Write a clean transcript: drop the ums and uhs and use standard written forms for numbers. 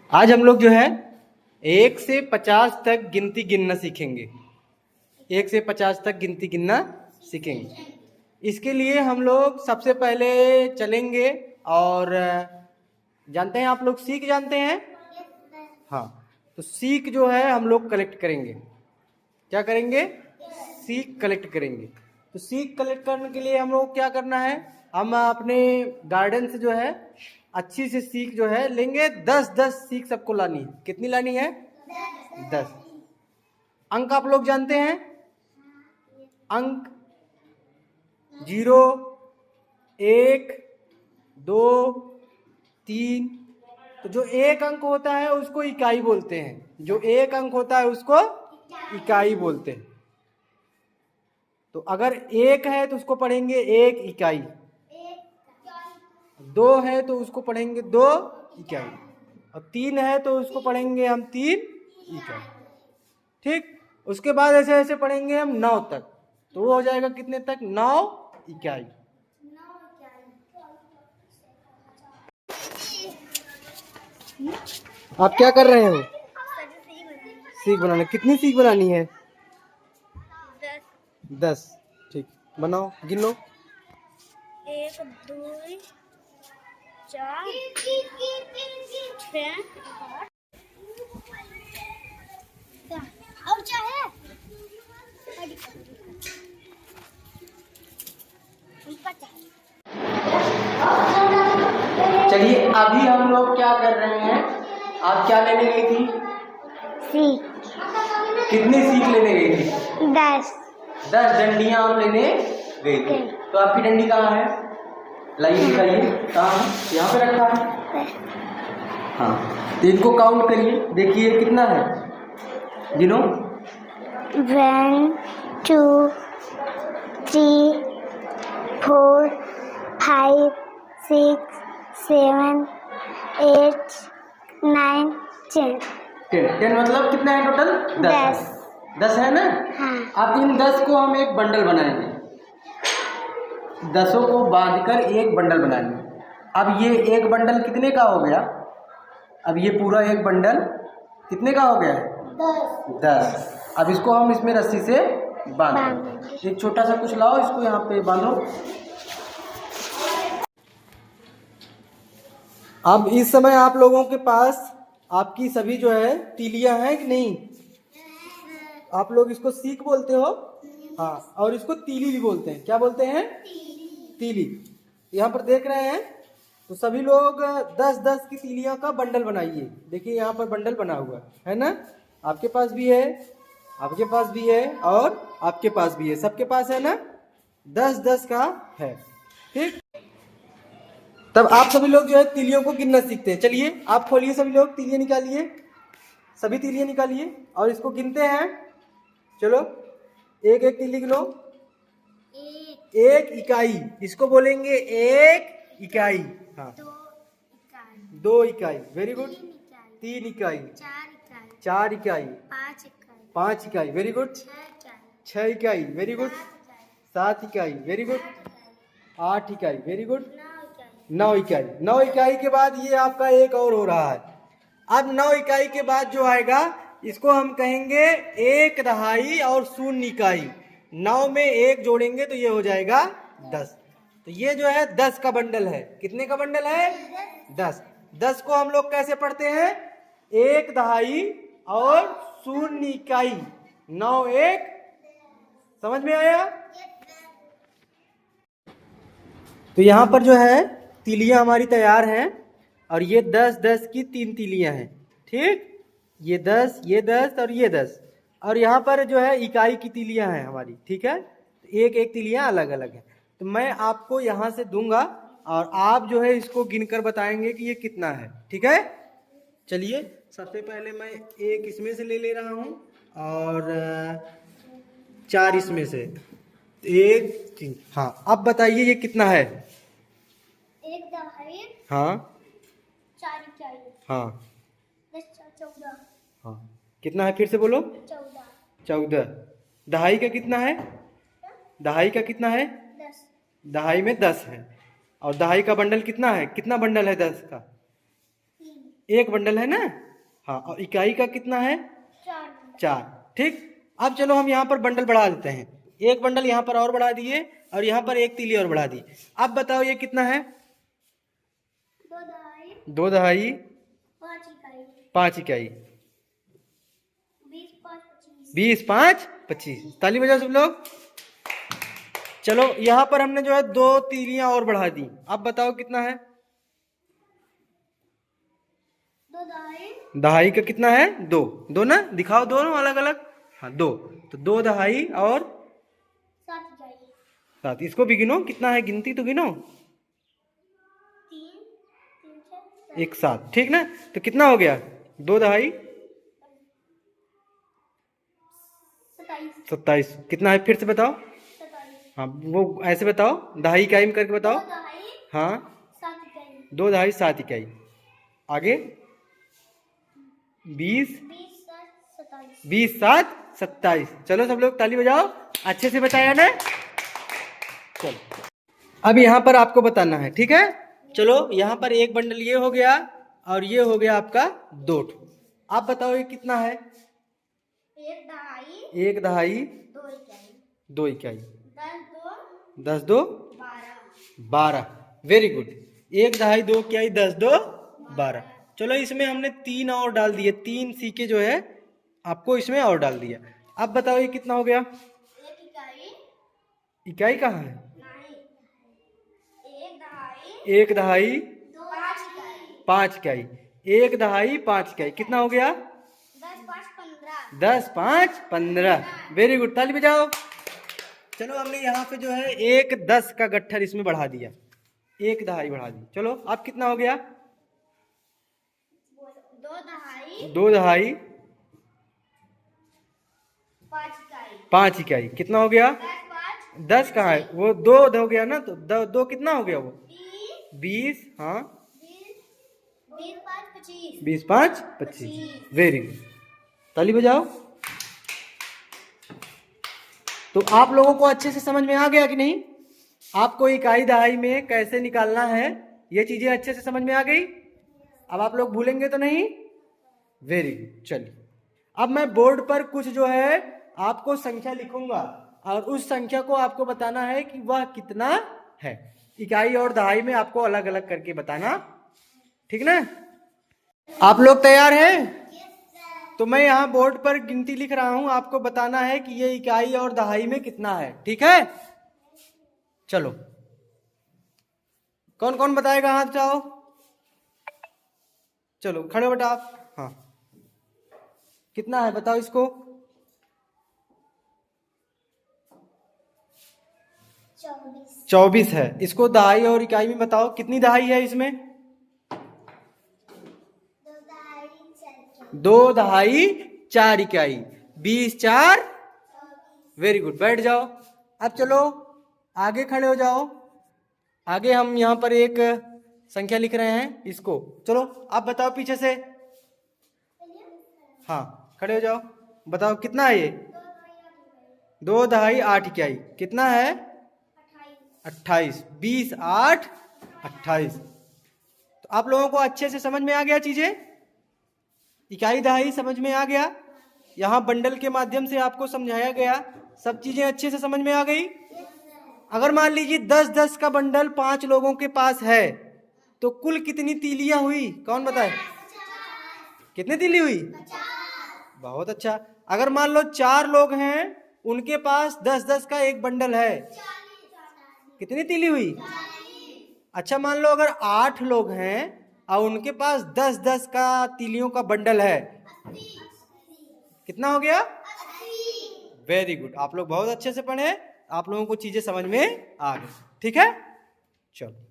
आज हम लोग जो है 1 से 50 तक गिनती गिनना सीखेंगे। 1 से 50 तक गिनती गिनना सीखेंगे। इसके लिए हम लोग सबसे पहले चलेंगे और जानते हैं आप लोग सीख जानते हैं? हाँ, तो सीख जो है हम लोग कलेक्ट करेंगे। क्या करेंगे? सीख कलेक्ट करेंगे। तो सीख कलेक्ट करने के लिए हम लोग क्या करना है, हम अपने गार्डन से जो है अच्छी सी सीख जो है लेंगे। 10-10 सीख सबको लानी है। कितनी लानी है? 10। अंक आप लोग जानते हैं? अंक 0, 1, 2, 3। तो जो एक अंक होता है उसको इकाई बोलते हैं। जो एक अंक होता है उसको इकाई बोलते हैं। तो अगर 1 है तो उसको पढ़ेंगे 1 इकाई, 2 है तो उसको पढ़ेंगे 2 इकाई, और 3 है तो उसको पढ़ेंगे हम 3 इकाई। ठीक, उसके बाद ऐसे ऐसे पढ़ेंगे हम 9 तक। तो वो हो जाएगा कितने तक? 9 इकाई। आप क्या कर रहे हो? सीख बनाना। कितनी सीख बनानी है? 10। ठीक, बनाओ, गिन लो। 1, 2, 4, 6, 8 और चाहे चलिए, अभी हम लोग क्या कर रहे हैं? आप क्या लेने गई थी? सीख। कितनी सीख लेने गई थी? 10 डंडियां आप लेने गई थी। तो आपकी डंडी कहाँ है? लाइए, दिखाइए। कहाँ है? यहाँ पे रखा है। हाँ, तो इनको काउंट करिए, देखिए कितना है। गिनो। 1, 2, 3, 4, 5, 6, 7, 8, 9, 10। 10 मतलब कितना है टोटल? 10। 10 है ना? हाँ। अब इन 10 को हम एक बंडल बनाएंगे। 10 को बांधकर एक बंडल बनाएंगे। अब ये एक बंडल कितने का हो गया? अब ये पूरा एक बंडल कितने का हो गया? 10। अब इसको हम इसमें रस्सी से बांधेंगे। एक छोटा सा कुछ लाओ, इसको यहाँ पे बांधो। अब इस समय आप लोगों के पास आपकी सभी जो है तीलियां हैं कि नहीं? आप लोग इसको सीख बोलते हो। हाँ, और इसको तीली भी बोलते हैं। क्या बोलते हैं? तीली। यहाँ पर देख रहे हैं, तो सभी लोग 10-10 की तीलियों का बंडल बनाइए। देखिए यहाँ पर बंडल बना हुआ है ना? आपके पास भी है, आपके पास भी है, और आपके पास भी है। सबके पास है ना? 10-10 का है। ठीक, तब आप सभी लोग जो है तीलियों को गिनना सीखते हैं। चलिए, आप खोलिए, सभी लोग तीलियां निकालिए। सभी तीलियां निकालिए और इसको गिनते हैं। चलो, एक एक तीली गिनो। 1 इकाई, इसको बोलेंगे 1 इकाई। हाँ, 2 इकाई, वेरी गुड। 3 इकाई, 4 इकाई, 5 इकाई, वेरी गुड। 6 इकाई, वेरी गुड। 7 इकाई, वेरी गुड। 8 इकाई, वेरी गुड। 9 इकाई। 9 इकाई के बाद ये आपका एक और हो रहा है। अब 9 इकाई के बाद जो आएगा इसको हम कहेंगे 1 दहाई और 0 इकाई। 9 में 1 जोड़ेंगे तो ये हो जाएगा 10। तो ये जो है 10 का बंडल है। कितने का बंडल है? 10। 10 को हम लोग कैसे पढ़ते हैं? 1 दहाई और 0 इकाई। 9 1। समझ में आया? तो यहाँ पर जो है तीलियां हमारी तैयार हैं, और ये 10-10 की 3 तीलियां हैं। ठीक, ये 10, ये 10 और ये 10। और यहाँ पर जो है इकाई की तीलियां हैं हमारी। ठीक है, एक एक तीलियां अलग अलग हैं। तो मैं आपको यहाँ से दूंगा और आप जो है इसको गिनकर बताएंगे कि ये कितना है। ठीक है, चलिए, सबसे पहले मैं एक इसमें से ले रहा हूँ और 4 इसमें से। 1 3। हाँ, अब बताइए ये कितना है? 1 दहाई। हाँ 4 इकाई। हाँ 10 14। हाँ, कितना है? फिर से बोलो। 14। 14। दहाई का कितना है? दहाई का कितना है? 10। दहाई में 10 है। और दहाई का बंडल कितना है? कितना बंडल है 10 का? एक बंडल है ना। हाँ, और इकाई का कितना है? 4। 4। ठीक, अब चलो हम यहाँ पर बंडल बढ़ा देते हैं। एक बंडल यहाँ पर और बढ़ा दिए और यहाँ पर एक तीली और बढ़ा दी। अब बताओ ये कितना है? 2 दहाई 2 दहाई 5 इकाई 5 इकाई। 20 5 25। 20 5 25। ताली बजाओ सब लोग। चलो यहाँ पर हमने जो है 2 तीलियां और बढ़ा दी। अब बताओ कितना है? 2 दहाई दहाई का कितना है? 2। 2 ना, दिखाओ दोनों अलग अलग। हाँ 2, तो 2 दहाई और 7 इकाई 7। इसको भी गिनो, कितना है? गिनती तो गिनो। 3 3 6 एक 7, ठीक ना। तो कितना हो गया? 2 दहाई 27 27। कितना है फिर से बताओ। 27। हाँ वो ऐसे बताओ, दहाई इकाई में करके 2 बताओ। दहाई हाँ 7 इकाई 2 दहाई 7 इकाई। आगे 20 20 7 27। 20 7 27। चलो सब लोग ताली बजाओ, अच्छे से बताया ना। चलो अब यहाँ पर आपको बताना है, ठीक है। चलो यहाँ पर एक बंडल ये हो गया और ये हो गया आपका 2 ठो। आप बताओ ये कितना है? 1 दहाई 1 दहाई 2 इकाई 2 इकाई। 10 10 2 2 12। 12। Very good. 1 दहाई 2 इकाई 10 2 12। चलो इसमें हमने 3 और डाल दिए, 3 सीके जो है आपको इसमें और डाल दिया। अब बताओ ये कितना हो गया? 1 इकाई इकाई कहाँ है? नहीं 1 दहाई 1 दहाई 5 इकाई 5 इकाई। 1 दहाई 5 इकाई कितना हो गया? 10 5 15। 10 5 15। वेरी गुड, ताली बजाओ। चलो हमने यहाँ पे जो है एक 10 का गट्ठर इसमें बढ़ा दिया, 1 दहाई बढ़ा दी। चलो अब कितना हो गया? 2 दहाई 2 दहाई 5 इकाई 5 इकाई कितना हो गया? 10 5 10 कहाँ है? वो 2 हो गया ना, तो 2 कितना हो गया वो? 20 20। हाँ 20 5 25। 20 5 25। वेरी गुड, ताली बजाओ। तो आप लोगों को अच्छे से समझ में आ गया कि नहीं? आपको इकाई दहाई में कैसे निकालना है ये चीजें अच्छे से समझ में आ गई? अब आप लोग भूलेंगे तो नहीं? Very good. चलिए अब मैं बोर्ड पर कुछ जो है आपको संख्या लिखूंगा और उस संख्या को आपको बताना है कि वह कितना है। इकाई और दहाई में आपको अलग अलग करके बताना, ठीक ना। आप लोग तैयार हैं? तो मैं यहाँ बोर्ड पर गिनती लिख रहा हूं, आपको बताना है कि ये इकाई और दहाई में कितना है, ठीक है। चलो कौन कौन बताएगा? हाथ उठाओ। चलो खड़े हो बेटा आप। हाँ कितना है बताओ इसको? 24 है। इसको दहाई और इकाई में बताओ कितनी दहाई है इसमें? 2 दहाई 4 इकाई। 20 4। वेरी गुड, बैठ जाओ। अब चलो आगे खड़े हो जाओ। आगे हम यहाँ पर एक संख्या लिख रहे हैं, इसको चलो आप बताओ पीछे से। हाँ खड़े हो जाओ, बताओ कितना है ये? 2 दहाई 8 इकाई कितना है? 28। 20 8 28। तो आप लोगों को अच्छे से समझ में आ गया चीजें? इकाई दहाई समझ में आ गया? यहाँ बंडल के माध्यम से आपको समझाया गया, सब चीजें अच्छे से समझ में आ गई? अगर मान लीजिए 10 10 का बंडल 5 लोगों के पास है तो कुल कितनी तीलियां हुई? कौन बताए? कितनी तीली हुई? बहुत अच्छा। अगर मान लो 4 लोग हैं, उनके पास 10 10 का एक बंडल है, कितनी तीली हुई? अच्छा मान लो अगर 8 लोग हैं और उनके पास 10 10 का तीलियों का बंडल है, कितना हो गया? वेरी गुड, आप लोग बहुत अच्छे से पढ़े, आप लोगों को चीजें समझ में आ गई, ठीक है। चलो